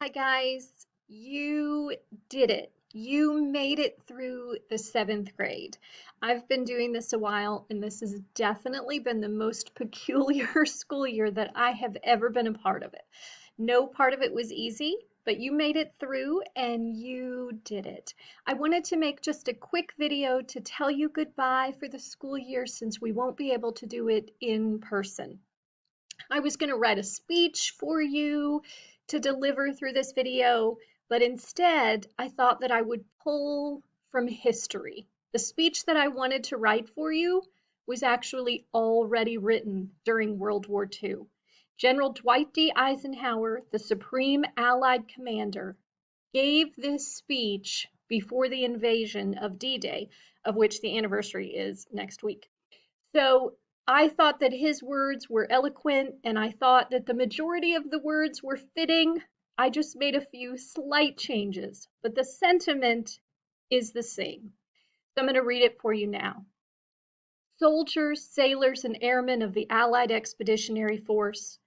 Hi, guys. You did it. You made it through the seventh grade. I've been doing this a while, and this has definitely been the most peculiar school year that I have ever been a part of it. No part of it was easy, but you made it through and you did it. I wanted to make just a quick video to tell you goodbye for the school year since we won't be able to do it in person. I was going to write a speech for you to deliver through this video, but instead I thought that I would pull from history. The speech that I wanted to write for you was actually already written during World War II. General Dwight D. Eisenhower, the Supreme Allied Commander, gave this speech before the invasion of D-Day, of which the anniversary is next week. So I thought that his words were eloquent, and I thought that the majority of the words were fitting. I just made a few slight changes, but the sentiment is the same. So I'm going to read it for you now. Soldiers, sailors, and airmen of the Allied Expeditionary Force,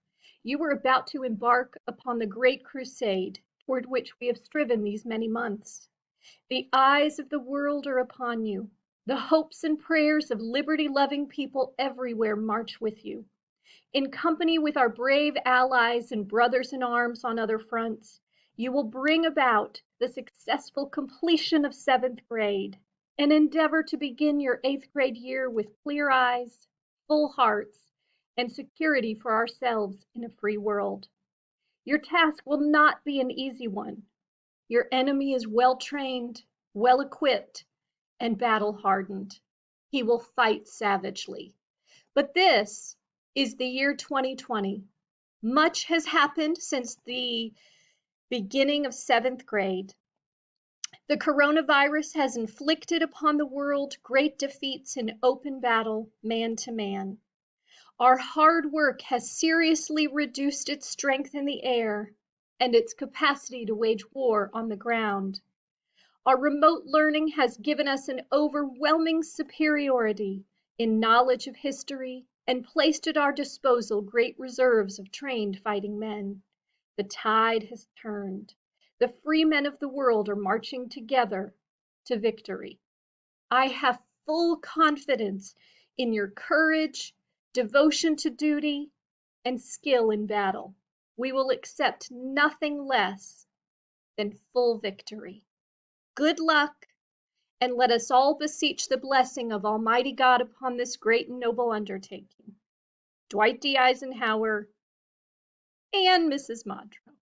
you are about to embark upon the great crusade toward which we have striven these many months. The eyes of the world are upon you. The hopes and prayers of liberty-loving people everywhere march with you. In company with our brave allies and brothers in arms on other fronts, you will bring about the successful completion of seventh grade and endeavor to begin your eighth grade year with clear eyes, full hearts, and security for ourselves in a free world. Your task will not be an easy one. Your enemy is well trained, well equipped, and battle hardened. He will fight savagely. But this is the year 2020. Much has happened since the beginning of seventh grade. The coronavirus has inflicted upon the world great defeats in open battle, man to man. Our hard work has seriously reduced its strength in the air and its capacity to wage war on the ground. Our remote learning has given us an overwhelming superiority in knowledge of history and placed at our disposal great reserves of trained fighting men. The tide has turned. The free men of the world are marching together to victory. I have full confidence in your courage, devotion to duty, and skill in battle. We will accept nothing less than full victory. Good luck, and let us all beseech the blessing of Almighty God upon this great and noble undertaking. Dwight D. Eisenhower and Mrs. Monroe.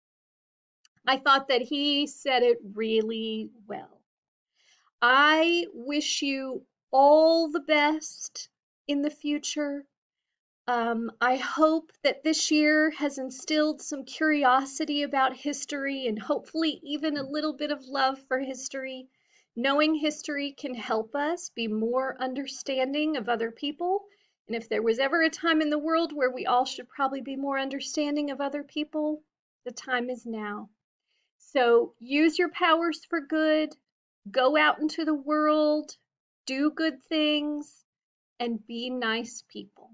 I thought that he said it really well. I wish you all the best in the future. I hope that this year has instilled some curiosity about history and hopefully even a little bit of love for history. Knowing history can help us be more understanding of other people. And if there was ever a time in the world where we all should probably be more understanding of other people, the time is now. So use your powers for good, go out into the world, do good things, and be nice people.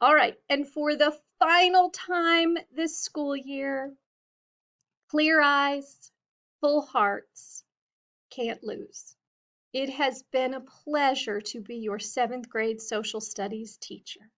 All right, and for the final time this school year, clear eyes, full hearts, can't lose. It has been a pleasure to be your seventh grade social studies teacher.